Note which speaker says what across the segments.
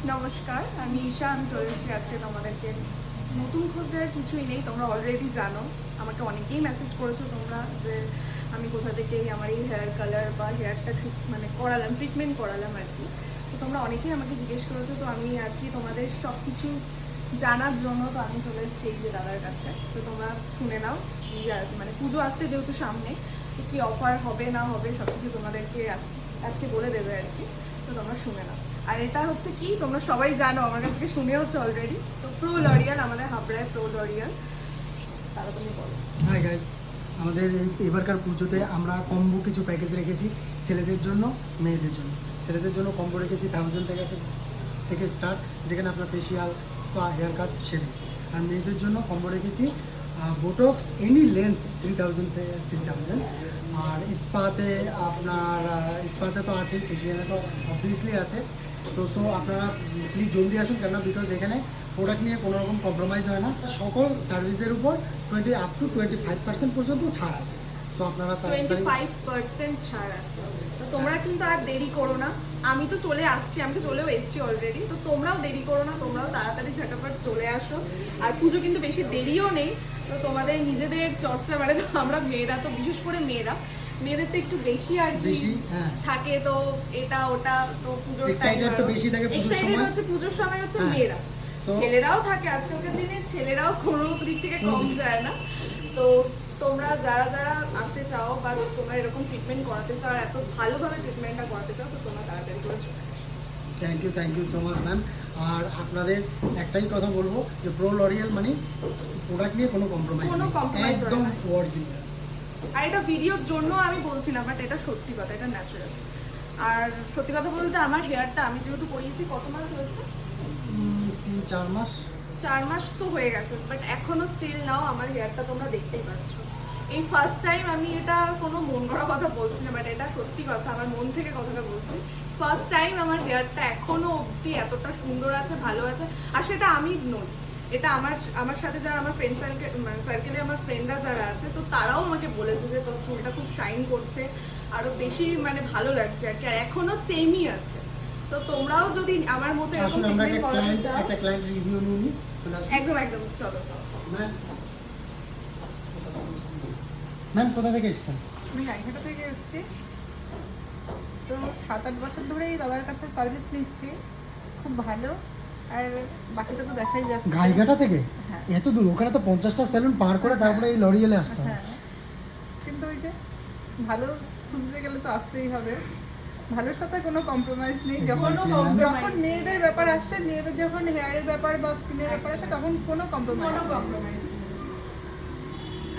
Speaker 1: নমস্কার, আমি ঈশা। আমি চলে এসেছি আজকে তোমাদেরকে নতুন খোঁজ দেওয়ার কিছুই নেই, তোমরা অলরেডি জানো। আমাকে অনেকেই মেসেজ করেছো তোমরা যে আমি কোথা থেকে আমার এই হেয়ার কালার বা হেয়ারটা ঠিক করালাম, ট্রিটমেন্ট করালাম আর কি। তো তোমরা অনেকেই আমাকে জিজ্ঞেস করেছো, তো আমি আর কি তোমাদের সব কিছু জানার জন্য তো আমি চলে এসেছি এই যে দাদার কাছে। তো তোমরা শুনে নাও, পুজো আসছে যেহেতু সামনে, তো কী অফার হবে না হবে সব কিছু তোমাদেরকে আজকে বলে দেবে আর কি। তো তোমরা শুনে নাও। আর এটা হচ্ছে কি, তোমরা সবাই জানো, আমার কাছ থেকে শুনেওছো অলরেডি। তো প্রো লরিয়াল, আমাদের হাবড়ায় প্রো লরিয়াল। তারা তুমি বলো।
Speaker 2: হাই গাইজ, আমাদের এবারকার পুজোতে আমরা কম্বো কিছু প্যাকেজ রেখেছি ছেলেদের জন্য, মেয়েদের জন্য। ছেলেদের জন্য কম্বো রেখেছি 1000 থেকে স্টার্ট, যেখানে আপনার facial, spa, hair cut, shaving. আর মেয়েদের জন্য কম্বো রেখেছি বোটক্স এনি লেন্থ 3000 থেকে 3000। আর স্পাতে তো আছেই, ফেসিয়ালে তো অবভিয়াসলি আছে। তো আপনারা প্লিজ জলদি আসুন, কেননা বিকজ এখানে প্রোডাক্ট নিয়ে কোনো রকম কম্প্রোমাইজ হয় না। সকল সার্ভিসের উপর 25% পর্যন্ত ছাড় আছে। সো আপনারা
Speaker 1: 25% ছাড় আছে। তো তোমরা কিন্তু আর দেরি করো না। আমি তো চলেও এসেছি অলরেডি। তো তোমরাও দেরি করো না, তোমরাও তাড়াতাড়ি ঝটাফট চলে আসো। আর পুজো কিন্তু বেশি দেরিও নেই। তো তোমাদের নিজেদের চর্চা তো আমরা মেয়েরা, তো বিশেষ করে মেয়েদের তো একটু বেশি আর বেশি থাকে। তো এটা ওটা তো পুজোর
Speaker 2: এক্সাইটেড তো বেশি থাকে পুজোর সময়।
Speaker 1: হচ্ছে পুজোর সময় হচ্ছে মেয়েরা। ছেলেরাও থাকে আজকালকার দিনে, ছেলেরাও কোনো দিক থেকে কম যায় না। তো তোমরা যারা যারা আসতে চাও বা তোমরা এরকম ট্রিটমেন্ট করাতে চাও, এত ভালোভাবে ট্রিটমেন্টটা করাতে চাও, তো তোমরা তাড়াতাড়ি করে চলে আসো।
Speaker 2: Thank you so much ma'am. আর আপনাদের একটাই কথা বলবো যে প্রো লরিয়াল মানে প্রোডাক্ট নিয়ে কোনো কম্প্রোমাইজ একদম অরিজিনাল।
Speaker 1: আর এটা ভিডিওর জন্য আমি বলছি না, বাট এটা সত্যি কথা, এটা ন্যাচারাল। আর সত্যি কথা বলতে আমার হেয়ারটা আমি যেহেতু করিয়েছি, কত মাস হয়েছে?
Speaker 2: 3-4 মাস।
Speaker 1: 4 মাস তো হয়ে গেছে, বাট এখনো স্টিল নাও আমার হেয়ারটা তোমরা দেখতেই পাচ্ছ। এই ফার্স্ট টাইম, আমি এটা কোনো মন গড়া কথা বলছি না, বাট এটা সত্যি কথা, আমার মন থেকে কথাটা বলছি। ফার্স্ট টাইম আমার হেয়ারটা এখনো অবধি এতটা সুন্দর আছে, ভালো আছে। আর সেটা আমি নই, এটা আমার সাথে যারা আমার ফ্রেন্ড সার্কেলে আমার ফ্রেন্ডরা যারা আছে, তো তারাও আমাকে বলেছে যে তোর চুলটা খুব শাইন করছে, আরো বেশি ভালো লাগছে আর কি। আর এখনো সেমই আছে। তো তোমরাও যদি আমার মতো
Speaker 2: আসলে আমরা একটা ক্লায়েন্ট রিভিউ নিয়ে নিই।
Speaker 1: একদম চলো।
Speaker 2: ম্যাম কোথা থেকে এসেছেন?
Speaker 3: আমি গাইঘাটা থেকে এসেছি। তো 7-8 বছর ধরেই দাদার কাছে সার্ভিস নিচ্ছি, খুব ভালো। আর বাকিটা তো দেখাই যাচ্ছে।
Speaker 2: গাইঘাটা থেকে?
Speaker 3: হ্যাঁ।
Speaker 2: এত দূর? ওখানে তো 50টা সেলুন পার করে তারপরে এই লরিয়ালে আসতে হয়।
Speaker 3: হ্যাঁ, কিন্তু ওই যে ভালো খুঁজতে গেলে তো আসতেই হবে। ভালোর সাথে কোনো কম্প্রোমাইজ নেই। যখন মেয়েদের ব্যাপার আসে, মেয়েদের যখন হেয়ারের ব্যাপার বা স্কিনের ব্যাপার আসে, তখন কোনো কম্প্রোমাইজ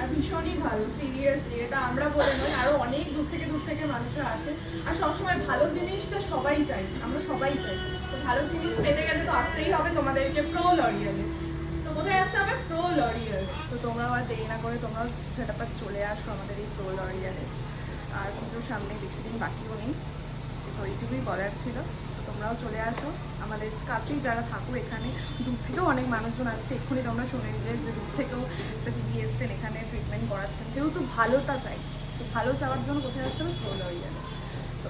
Speaker 1: আর ভীষণই ভালো, সিরিয়াসলি। এটা আমরা বলে নয়, আরো অনেক দূর থেকে মানুষরা আসে। আর সবসময় ভালো জিনিসটা সবাই চাই, আমরা সবাই চাই। তো ভালো জিনিস পেতে গেলে তো আসতেই হবে তোমাদেরকে প্রো লরিয়ালে। তো কোথায় আসতে হবে? প্রো লরিয়ালে। তো তোমরা আর দেরি না করে তোমরা ঝটাপট চলে আসো আমাদের এই প্রো লরিয়ালে। আর পুজোর সামনে বেশি দিন বাকিও নেই, তো এইটুকুই বলার ছিল। তো তোমরাও চলে আসো আমাদের কাছেই, যারা থাকো এখানে। দূর থেকেও অনেক মানুষজন আসছে, এক্ষুনি তোমরা শুনে নিলে যে দূর থেকেও একটা দিদি এসছেন এখানে ট্রিটমেন্ট করাচ্ছেন, যেহেতু ভালোটা চাই। তো ভালো চাওয়ার জন্য কোথায় আসতে হবে? প্রো লরিয়ালে। তো